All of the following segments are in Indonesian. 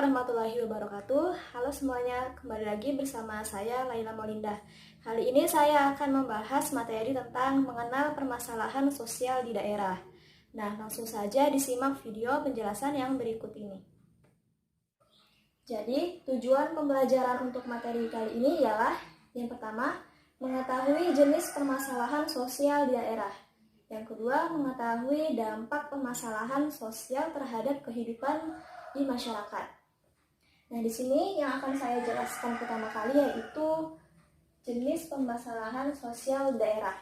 warahmatullahi wabarakatuh. Halo semuanya, kembali lagi bersama saya Laila Molinda. Kali ini saya akan membahas materi tentang mengenal permasalahan sosial di daerah. Nah, langsung saja disimak video penjelasan yang berikut ini. Jadi, tujuan pembelajaran untuk materi kali ini ialah yang pertama, mengetahui jenis permasalahan sosial di daerah. Yang kedua, mengetahui dampak permasalahan sosial terhadap kehidupan di masyarakat. Nah, di sini yang akan saya jelaskan pertama kali yaitu jenis permasalahan sosial daerah.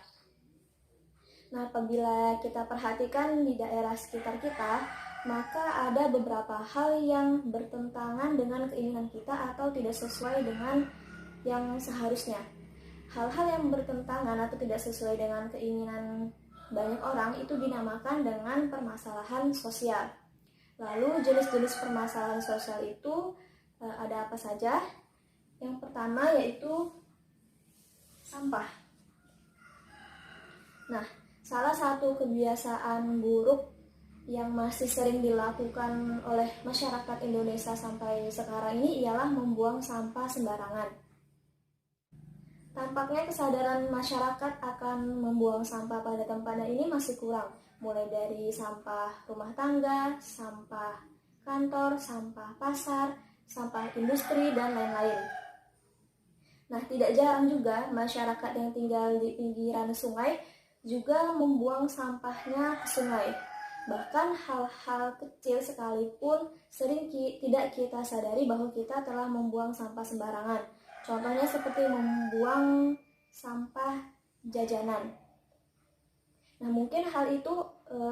Nah, apabila kita perhatikan di daerah sekitar kita, maka ada beberapa hal yang bertentangan dengan keinginan kita atau tidak sesuai dengan yang seharusnya. Hal-hal yang bertentangan atau tidak sesuai dengan keinginan banyak orang itu dinamakan dengan permasalahan sosial. Lalu jenis-jenis permasalahan sosial itu ada apa saja? Yang pertama yaitu sampah. Nah, salah satu kebiasaan buruk yang masih sering dilakukan oleh masyarakat Indonesia sampai sekarang ini ialah membuang sampah sembarangan. Tampaknya kesadaran masyarakat akan membuang sampah pada tempatnya ini masih kurang. Mulai dari sampah rumah tangga, sampah kantor, sampah pasar, sampah industri, dan lain-lain. Nah, tidak jarang juga masyarakat yang tinggal di pinggiran sungai juga membuang sampahnya ke sungai. Bahkan hal-hal kecil sekalipun sering tidak kita sadari bahwa kita telah membuang sampah sembarangan. Contohnya seperti membuang sampah jajanan. Nah, mungkin hal itu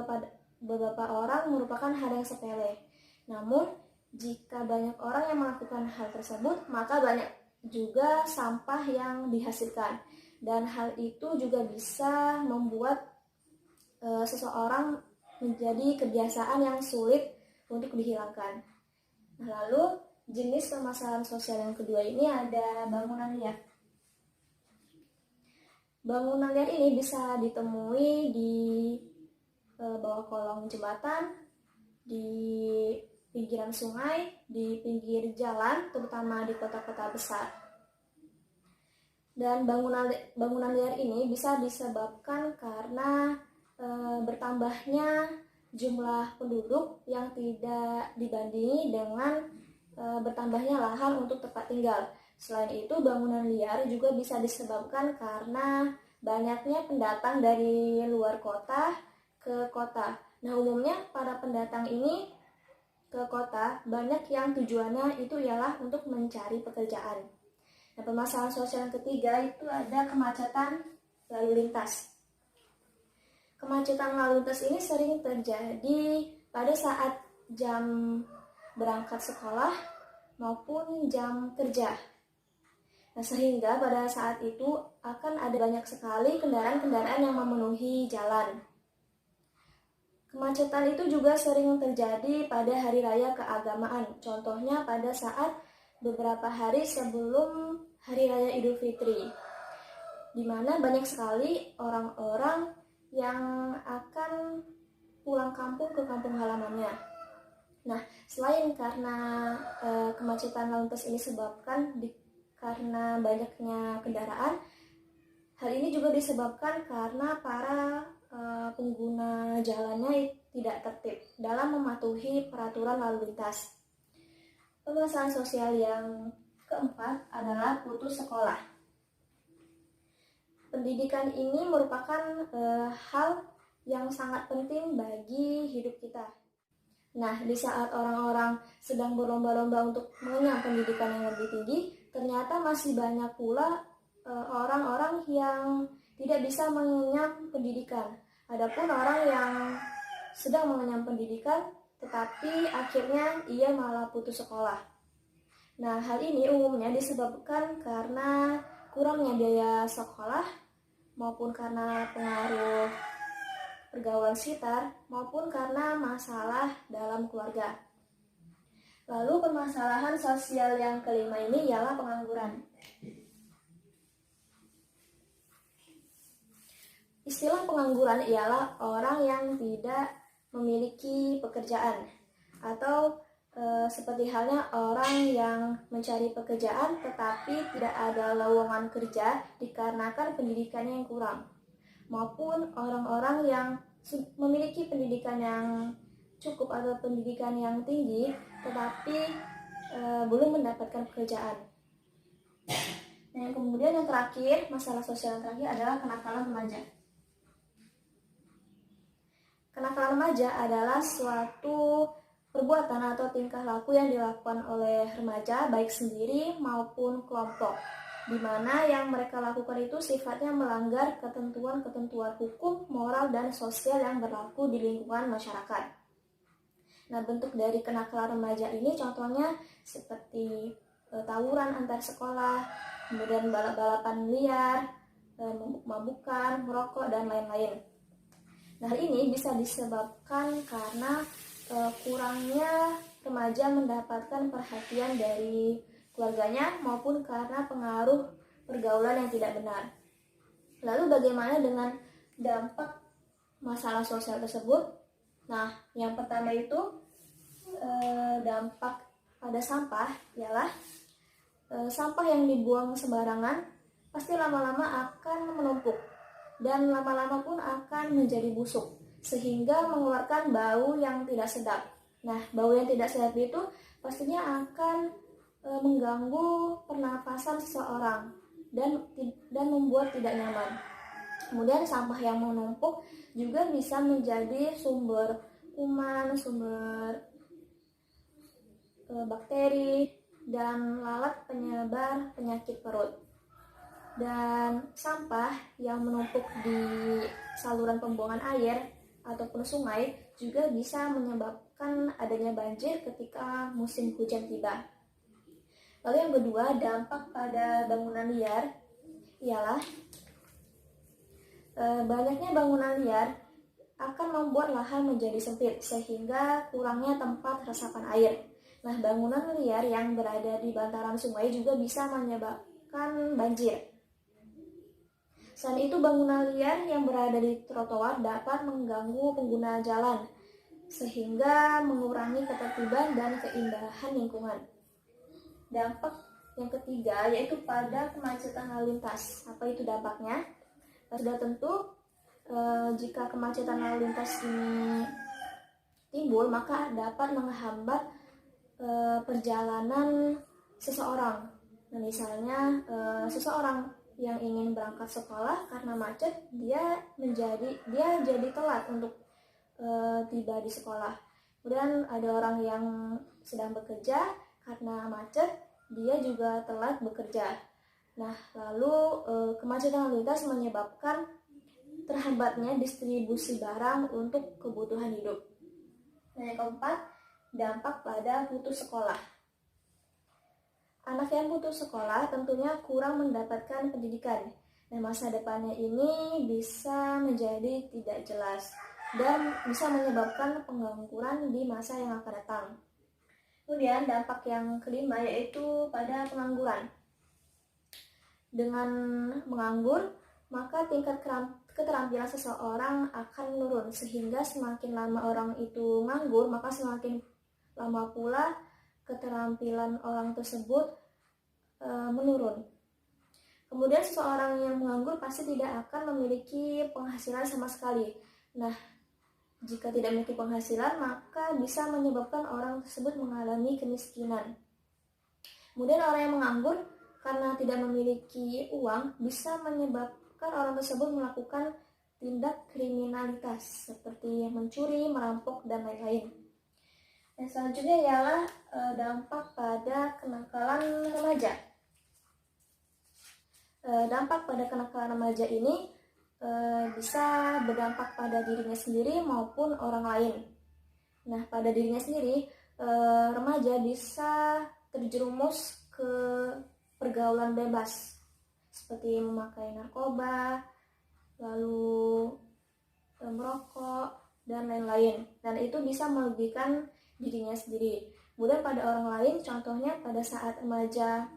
pada beberapa orang merupakan hal yang sepele. Namun, jika banyak orang yang melakukan hal tersebut, maka banyak juga sampah yang dihasilkan. Dan hal itu juga bisa membuat seseorang menjadi kebiasaan yang sulit untuk dihilangkan. Nah, lalu, jenis permasalahan sosial yang kedua ini ada bangunan liar. Bangunan liar ini bisa ditemui di bawah kolong jembatan, di pinggiran sungai, di pinggir jalan, terutama di kota-kota besar. Dan bangunan liar ini bisa disebabkan karena bertambahnya jumlah penduduk yang tidak dibandingi dengan bertambahnya lahan untuk tempat tinggal. Selain itu, bangunan liar juga bisa disebabkan karena banyaknya pendatang dari luar kota ke kota. Nah, umumnya para pendatang ini ke kota banyak yang tujuannya itu ialah untuk mencari pekerjaan. Nah, permasalahan sosial yang ketiga itu ada kemacetan lalu lintas. Kemacetan lalu lintas ini sering terjadi pada saat jam berangkat sekolah maupun jam kerja. Nah, sehingga pada saat itu akan ada banyak sekali kendaraan-kendaraan yang memenuhi jalan. Kemacetan itu juga sering terjadi pada hari raya keagamaan. Contohnya pada saat beberapa hari sebelum hari raya Idul Fitri, di mana banyak sekali orang-orang yang akan pulang kampung ke kampung halamannya. Nah, selain karena kemacetan lalu lintas ini disebabkan karena banyaknya kendaraan, hal ini juga disebabkan karena para pengguna jalannya tidak tertib dalam mematuhi peraturan lalu lintas. Permasalahan sosial yang keempat adalah putus sekolah. Pendidikan ini merupakan hal yang sangat penting bagi hidup kita. Nah, di saat orang-orang sedang berlomba-lomba untuk mengenyam pendidikan yang lebih tinggi, ternyata masih banyak pula orang-orang yang tidak bisa mengenyam pendidikan. Adapun orang yang sedang mengenyam pendidikan, tetapi akhirnya ia malah putus sekolah. Nah, hal ini umumnya disebabkan karena kurangnya biaya sekolah, maupun karena pengaruh pergaulan sekitar, maupun karena masalah dalam keluarga. Lalu permasalahan sosial yang kelima ini ialah pengangguran. Istilah pengangguran ialah orang yang tidak memiliki pekerjaan atau seperti halnya orang yang mencari pekerjaan tetapi tidak ada lowongan kerja dikarenakan pendidikannya yang kurang, maupun orang-orang yang memiliki pendidikan yang cukup atau pendidikan yang tinggi tetapi belum mendapatkan pekerjaan. Nah, kemudian yang terakhir, masalah sosial yang terakhir adalah kenakalan remaja. Kenakalan remaja adalah suatu perbuatan atau tingkah laku yang dilakukan oleh remaja baik sendiri maupun kelompok, di mana yang mereka lakukan itu sifatnya melanggar ketentuan-ketentuan hukum, moral, dan sosial yang berlaku di lingkungan masyarakat. Nah, bentuk dari kenakalan remaja ini contohnya seperti tawuran antar sekolah, kemudian balap-balapan liar, mabuk-mabukan, merokok, dan lain-lain. Nah, hal ini bisa disebabkan karena kurangnya remaja mendapatkan perhatian dari keluarganya maupun karena pengaruh pergaulan yang tidak benar. Lalu bagaimana dengan dampak masalah sosial tersebut? Nah, yang pertama itu dampak pada sampah ialah sampah yang dibuang sembarangan pasti lama-lama akan menumpuk dan lama-lama pun akan menjadi busuk, sehingga mengeluarkan bau yang tidak sedap. Nah, bau yang tidak sedap itu pastinya akan mengganggu pernafasan seseorang dan membuat tidak nyaman. Kemudian sampah yang menumpuk juga bisa menjadi sumber kuman, sumber bakteri, dan lalat penyebar penyakit perut. Dan sampah yang menumpuk di saluran pembuangan air ataupun sungai juga bisa menyebabkan adanya banjir ketika musim hujan tiba. Lalu yang kedua, dampak pada bangunan liar ialah banyaknya bangunan liar akan membuat lahan menjadi sempit sehingga kurangnya tempat resapan air. Nah, bangunan liar yang berada di bantaran sungai juga bisa menyebabkan banjir. Selain itu, bangunan liar yang berada di trotoar dapat mengganggu pengguna jalan, sehingga mengurangi ketertiban dan keindahan lingkungan. Dampak yang ketiga yaitu pada kemacetan lalu lintas. Apa itu dampaknya? Sudah tentu, jika kemacetan lalu lintas ini timbul, maka dapat menghambat perjalanan seseorang. Nah, misalnya seseorang yang ingin berangkat sekolah karena macet, dia jadi telat untuk tiba di sekolah. Kemudian ada orang yang sedang bekerja karena macet, dia juga telat bekerja. Nah, lalu kemacetan lalu lintas menyebabkan terhambatnya distribusi barang untuk kebutuhan hidup. Nah, yang keempat, dampak pada putus sekolah. Anak yang putus sekolah tentunya kurang mendapatkan pendidikan. Nah, masa depannya ini bisa menjadi tidak jelas dan bisa menyebabkan pengangguran di masa yang akan datang. Kemudian dampak yang kelima yaitu pada pengangguran. Dengan menganggur, maka tingkat keterampilan seseorang akan menurun, sehingga semakin lama orang itu nganggur, maka semakin lama pula keterampilan orang tersebut menurun. Kemudian seseorang yang menganggur pasti tidak akan memiliki penghasilan sama sekali. Nah, jika tidak memiliki penghasilan, maka bisa menyebabkan orang tersebut mengalami kemiskinan. Kemudian orang yang menganggur karena tidak memiliki uang bisa menyebabkan orang tersebut melakukan tindak kriminalitas seperti mencuri, merampok, dan lain-lain. Dan selanjutnya ialah dampak pada kenakalan remaja. Dampak pada kenakalan remaja ini bisa berdampak pada dirinya sendiri maupun orang lain. Nah, pada dirinya sendiri, remaja bisa terjerumus ke pergaulan bebas seperti memakai narkoba, lalu merokok, dan lain-lain. Dan itu bisa merugikan dirinya sendiri. Kemudian pada orang lain, contohnya pada saat remaja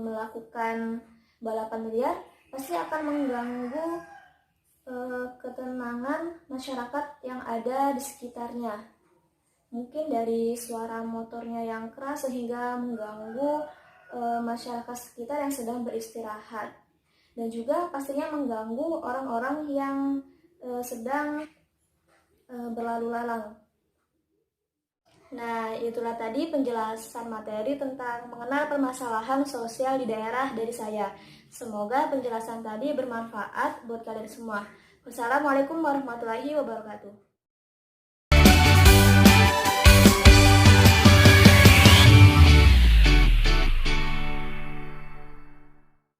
melakukan balapan liar, pasti akan mengganggu ketenangan masyarakat yang ada di sekitarnya. Mungkin dari suara motornya yang keras sehingga mengganggu masyarakat sekitar yang sedang beristirahat. Dan juga pastinya mengganggu orang-orang yang sedang berlalu lalang. Nah, itulah tadi penjelasan materi tentang mengenal permasalahan sosial di daerah dari saya. Semoga penjelasan tadi bermanfaat buat kalian semua. Wassalamualaikum warahmatullahi wabarakatuh.